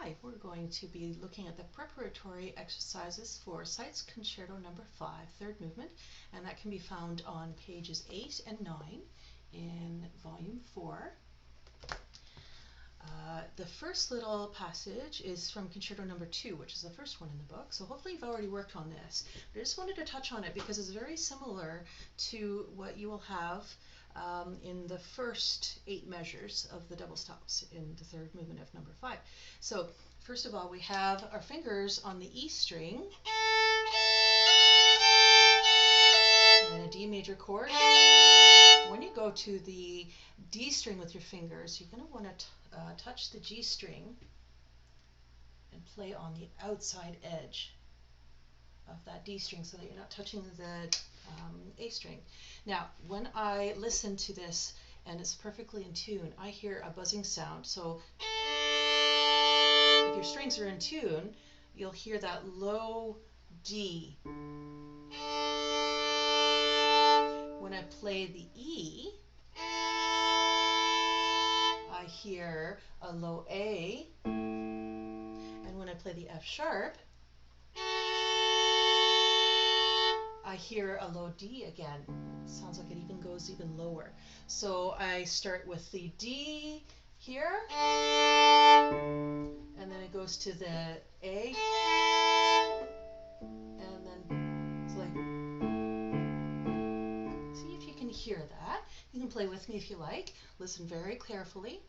Hi, we're going to be looking at the preparatory exercises for Seitz Concerto Number 5, third movement, and that can be found on pages 8 and 9 in Volume 4. The first little passage is from Concerto Number 2, which is the first one in the book, so hopefully you've already worked on this. But I just wanted to touch on it because it's very similar to what you will have in the first 8 measures of the double stops in the third movement of number 5. So first of all, we have our fingers on the E string and then a D major chord. When you go to the D string with your fingers, you're going to want to touch the G string and play on the outside edge of that D string so that you're not touching the A string. Now, when I listen to this and it's perfectly in tune, I hear a buzzing sound. So if your strings are in tune, you'll hear that low D. When I play the E, I hear a low A, and when I play the F sharp, I hear a low D again. It sounds like it even goes even lower. So I start with the D here, and then it goes to the A, and then it's like, see if you can hear that. You can play with me if you like. Listen very carefully.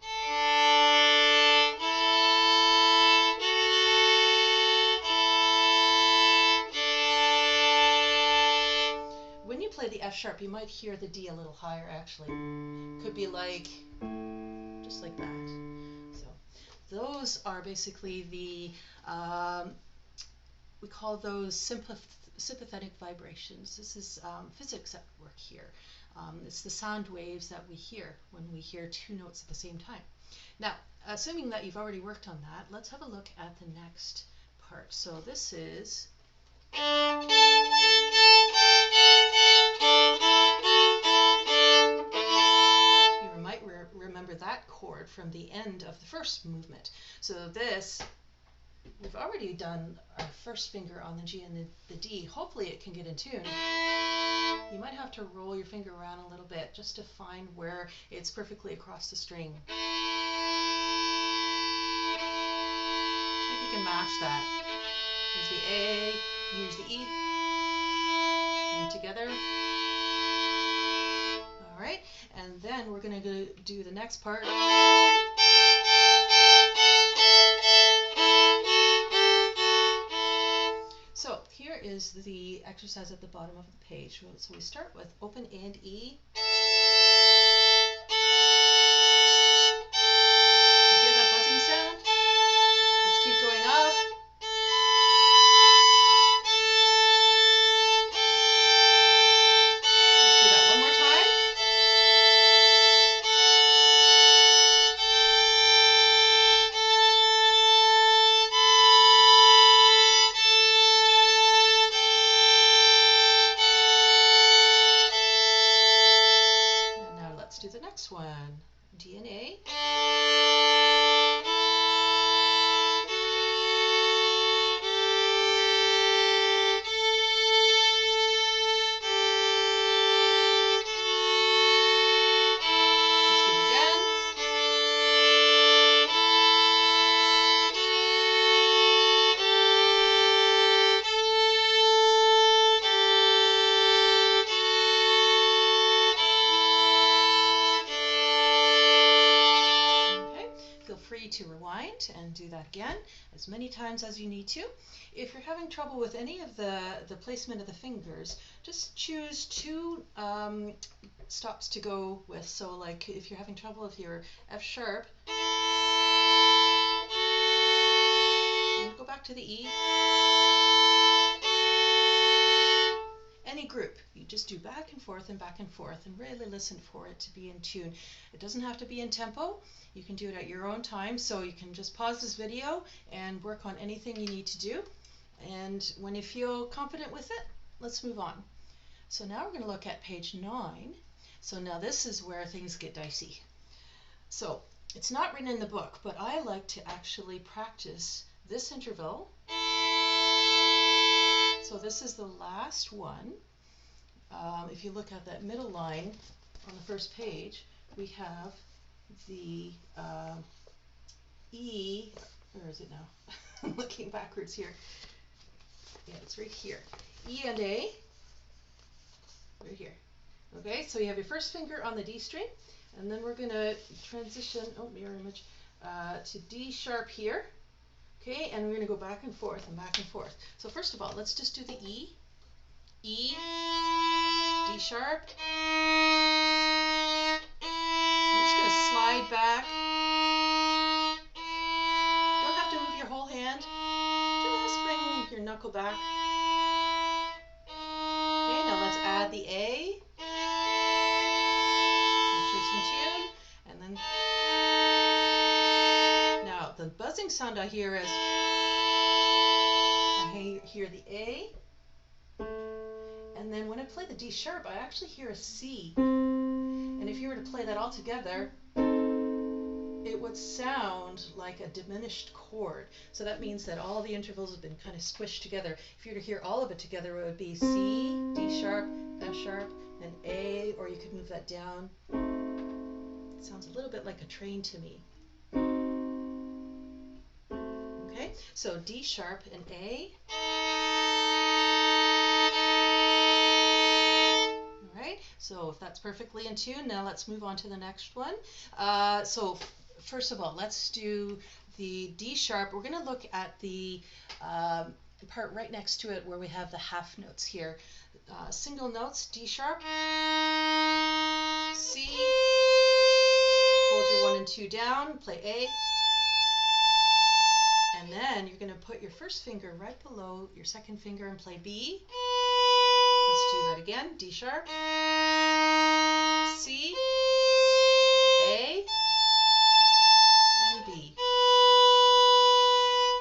When you play the F sharp, you might hear the D a little higher actually. Could be like, just like that. So those are basically the, we call those sympathetic vibrations. This is physics at work here. It's the sound waves that we hear when we hear 2 notes at the same time. Now, assuming that you've already worked on that, let's have a look at the next part. So this is remember that chord from the end of the first movement. So this, we've already done our first finger on the G and the D. Hopefully it can get in tune. You might have to roll your finger around a little bit just to find where it's perfectly across the string. See if you can match that. Here's the A, here's the E, and together. Alright, and then we're going to do the next part. So here is the exercise at the bottom of the page. So we start with open A and E. You hear that buzzing sound? Let's keep going up. Do the next one, D and A. Let's do it again. To rewind and do that again as many times as you need to. If you're having trouble with any of the placement of the fingers, just choose 2 stops to go with. So like if you're having trouble with your F sharp, go back to the E. Any group, you just do back and forth and really listen for it to be in tune. It doesn't have to be in tempo. You can do it at your own time, so you can just pause this video and work on anything you need to do. And when you feel confident with it, let's move on. So now we're going to look at page 9. So now this is where things get dicey. So It's not written in the book, but I like to actually practice this interval. So this is the last one. If you look at that middle line on the first page, we have the E, where is it now? I'm looking backwards here. Yeah, it's right here. E and A, right here. Okay, so you have your first finger on the D string, and then we're going to transition, mirror image, to D sharp here. Okay, and we're going to go back and forth and back and forth. So first of all, let's just do the E. E, D sharp. I'm just going to slide back. You don't have to move your whole hand. Just bring your knuckle back. Okay, now let's add the A. Make sure it's in tune. And then, now the buzzing sound I hear is, I hear the A. And then when I play the D sharp, I actually hear a C. And if you were to play that all together, it would sound like a diminished chord. So that means that all the intervals have been kind of squished together. If you were to hear all of it together, it would be C, D sharp, F sharp, and A, or you could move that down. It sounds a little bit like a train to me. Okay, so D sharp and A. So if that's perfectly in tune, now let's move on to the next one. So first of all, let's do the D sharp. We're going to look at the part right next to it where we have the half notes here. Single notes, D sharp, C, hold your 1 and 2 down, play A, and then you're going to put your first finger right below your second finger and play B. Let's do that again. D sharp, C, A, and B.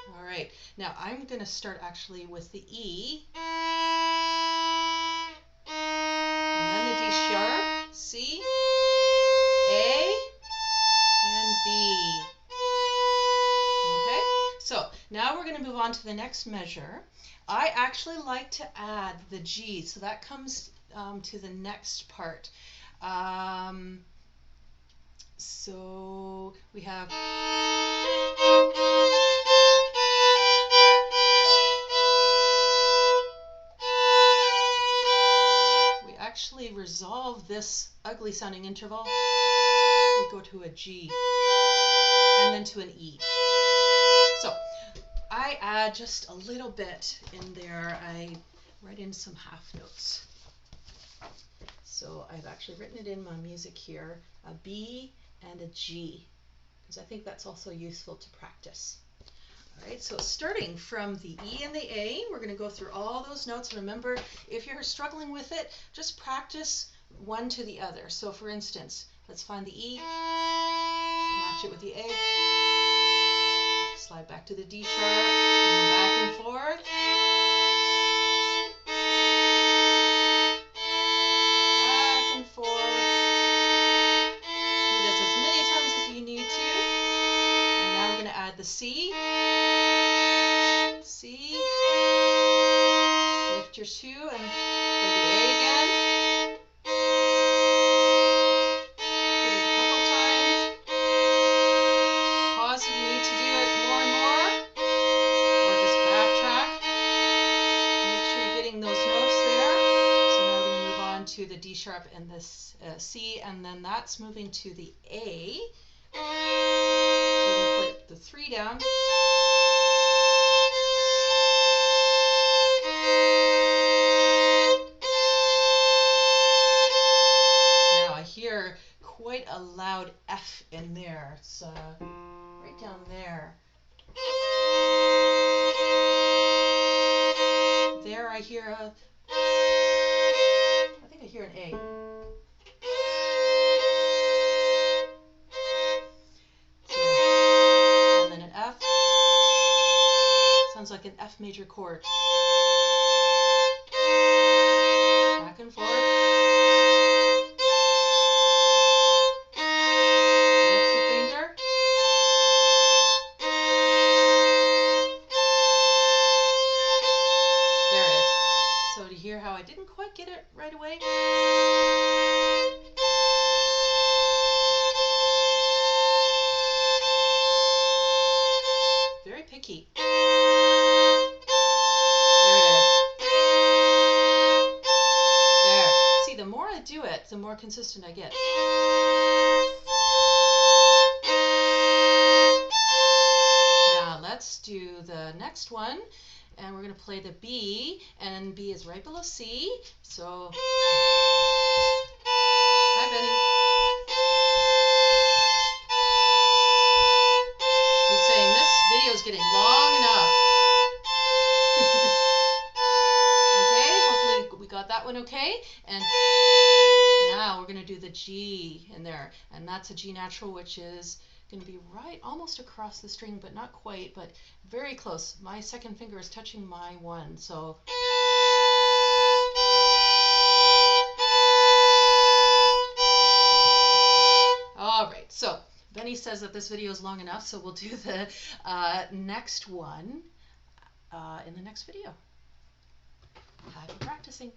All right, now I'm going to start actually with the E, and then the D sharp, C, A, and B. Okay, so now we're going to move on to the next measure. I actually like to add the G, so that comes to the next part. So we have actually resolve this ugly sounding interval. We go to a G and then to an E. So I add just a little bit in there. I write in some half notes. So I've actually written it in my music here, a B and a G, because I think that's also useful to practice. All right, so starting from the E and the A, we're going to go through all those notes. Remember, if you're struggling with it, just practice one to the other. So for instance, let's find the E, match it with the A, slide back to the D sharp, and go back and forth. Back and forth. Do this as many times as you need to. And now we're going to add the C. C. Lift your 2 and play the A again. Hit it a couple times. Pause if you need to do it more and more. Or just backtrack. Make sure you're getting those notes there. So now we're going to move on to the D sharp and this C, and then that's moving to the A. So we're going to put the 3 down. Quite a loud F in there. It's right down there. There I hear a, I think I hear an A. So, and then an F. Sounds like an F major chord. Back and forth. I didn't quite get it right away. Very picky. There it is. There. See, the more I do it, the more consistent I get. Now let's do the next one. And we're going to play the B, and B is right below C. So, hi, Benny. He's saying this video is getting long enough. Okay, hopefully we got that one okay. And now we're going to do the G in there, and that's a G natural, which is going to be right almost across the string, but not quite, but very close. My second finger is touching my one, so all right. So Benny says that this video is long enough, so we'll do the next one in the next video. Happy practicing.